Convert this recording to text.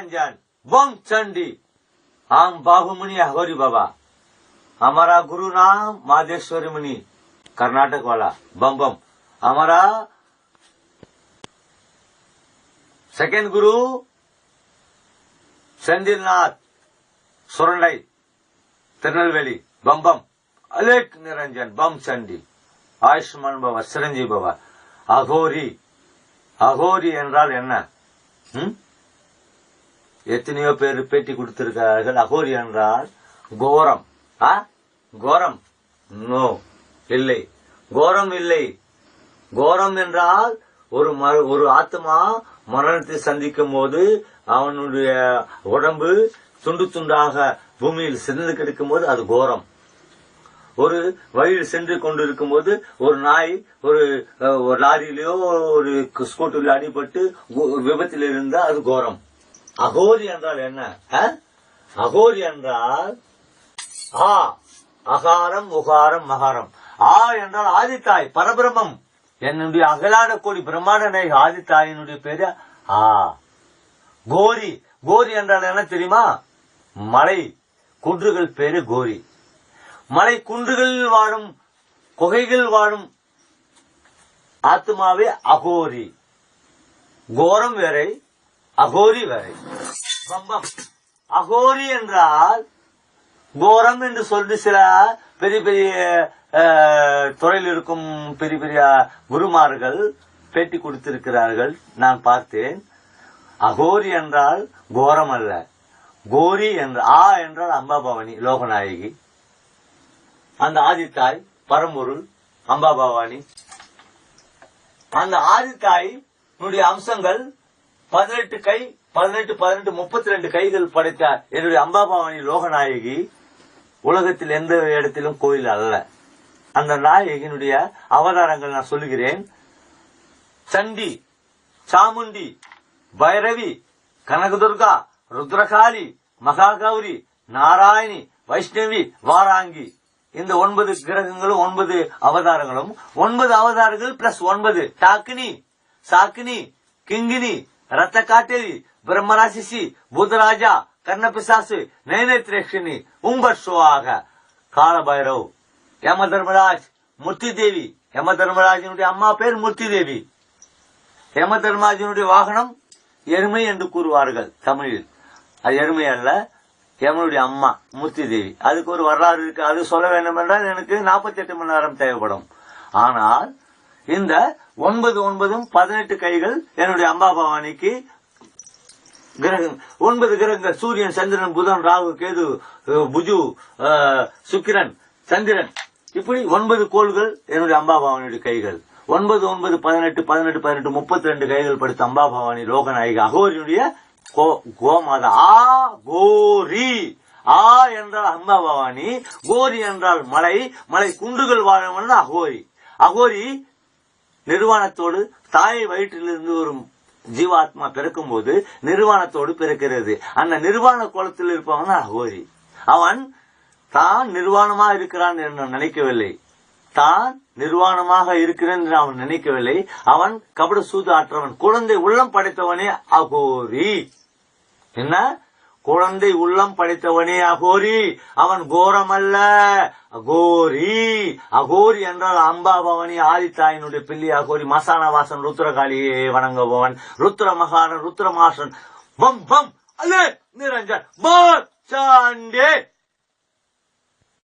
निरंजन बम चंडी आम बाहुमुनि अघोरी बाबा। हमारा गुरु नाम माधेश्वरी मुनि कर्नाटक वाला बम बम। हमारा सेकंड गुरु सेंदिलनाथ सुरंडई तिरुनेलवेली बम बम। अलेक निरंजन बम चंडी आयुष्मान बाबा சிரஞ்சீவி बाबा। அகோரி அகோரி என்றால் என்ன? எத்தனையோ பேர் பேட்டி கொடுத்திருக்கிறார்கள். அகோரி என்றால் கோரம். கோரம் நோ இல்லை, கோரம் இல்லை. கோரம் என்றால் ஒரு ஆத்மா மரணத்தை சந்திக்கும் போது அவனுடைய உடம்பு துண்டு துண்டாக பூமியில் சிறந்து கிடக்கும் போது அது கோரம். ஒரு வழியில் சென்று கொண்டிருக்கும் போது ஒரு நாய் ஒரு லாரியிலயோ ஒரு ஸ்கூட்டரில் அடிபட்டு விபத்தில் இருந்தால் அது கோரம். அகோரி என்றால் என்ன? அகோரி என்றால் அகாரம் உகாரம் மகாரம். என்றால் ஆதித்தாய் பரபிரமம். என்னுடைய அகலாட கோடி பிரம்மாண்ட நாயகி ஆதித்தாயினுடைய பேரு கோரி. கோரி என்றால் என்ன தெரியுமா? மலை குன்றுகள் பேரு கோரி. மலை குன்றுகளில் வாழும் குகைகள் வாழும் ஆத்மாவே அகோரி. கோரம் வேறை, அகோரி வேறை. பம்பம். அகோரி என்றால் கோரம் என்று சொல்லி சில பெரிய பெரிய துறையில் இருக்கும் பெரிய பெரிய குருமார்கள் பேட்டி கொடுத்திருக்கிறார்கள், நான் பார்த்தேன். அகோரி என்றால் கோரம் அல்ல, கோரி என்ற என்றால் அம்பாபவானி லோகநாயகி. அந்த ஆதித்தாய் பரம்பொருள் அம்பாபவானி. அந்த ஆதித்தாய் அம்சங்கள் 18 கை 18 18 32 கைகள் படைத்த என்னுடைய அம்பாபவானி லோகநாயகி உலகத்தில் எந்த இடத்திலும் கோயில் அல்ல. அந்த நாயகியினுடைய அவதாரங்கள் நான் சொல்லுகிறேன். சண்டி, சாமுண்டி, பைரவி, கனகதுர்கா, ருத்ரகாளி, மகாகௌரி, நாராயணி, வைஷ்ணவி, வாராங்கி. இந்த 9 கிரகங்களும் 9 அவதாரங்களும் 9 அவதாரங்கள் பிளஸ் 9 டாக்கினி, சாக்கினி, கிங்கினி, ரத்த காட்டேரி, பிரம்மராசிசி, பூதராஜா, கர்ணபிசாசு, நயனத்ரேஷினி, உம்பர்ஷுவாக, காலபைரவ், யம தர்மராஜ், மூர்த்தி தேவி. யம தர்மராஜனுடைய அம்மா பேர் மூர்த்தி தேவி. யம தர்மராஜனுடைய வாகனம் எருமை என்று கூறுவார்கள் தமிழில். அது எருமை அல்ல, யமனுடைய அம்மா மூர்த்தி தேவி. அதுக்கு ஒரு வரலாறு இருக்கு. அது சொல்ல வேண்டும் என்றால் எனக்கு 48 மணி நேரம் தேவைப்படும். ஆனால் இந்த 9 9 18 கைகள் என்னுடைய அம்பாபவானிக்கு கிரகம். 9 கிரகங்கள் சூரியன், சந்திரன், புதன், ராகு, கேது, புஜு, சுக்கிரன், சந்திரன், இப்படி 9 கோள்கள் என்னுடைய அம்பாபவானியுடைய கைகள். 9 9 18 18 18 32 கைகள் படுத்த அம்பாபவானி லோகநாயகி அகோரியுடைய கோமாதா. கோரி. என்றால் அம்பாபவானி, கோரி என்றால் மலை, மலை குன்றுகள் வாழும் அகோரி. அகோரி நிர்வாணத்தோடு தாயை வயிற்றிலிருந்து ஒரு ஜீவாத்மா பிறக்கும் போது நிர்வாணத்தோடு பிறக்கிறது. அந்த நிர்வாண கோலத்தில் இருப்பவன் அகோரி. அவன் தான் நிர்வாணமா இருக்கிறான் என்று நினைக்கவில்லை, தான் நிர்வாணமாக இருக்கிறேன் என்று அவன் நினைக்கவில்லை. அவன் கபட சூது ஆற்றவன், குழந்தை உள்ளம் படைத்தவனே அகோரி. என்ன? குழந்தை உள்ளம் படைத்தவனே அகோரி. அவன் கோரம் அல்ல, அகோரி. அகோரி என்றால் அம்பாபவானி ஆதித்தாயினுடைய பிள்ளை அகோரி. மசானவாசன் ருத்ரகாளியை வணங்குபவன், ருத்ர மகாரன், ருத்ரமாசன். பம் பம் அல்லே நிரஞ்சன் பாண்டே.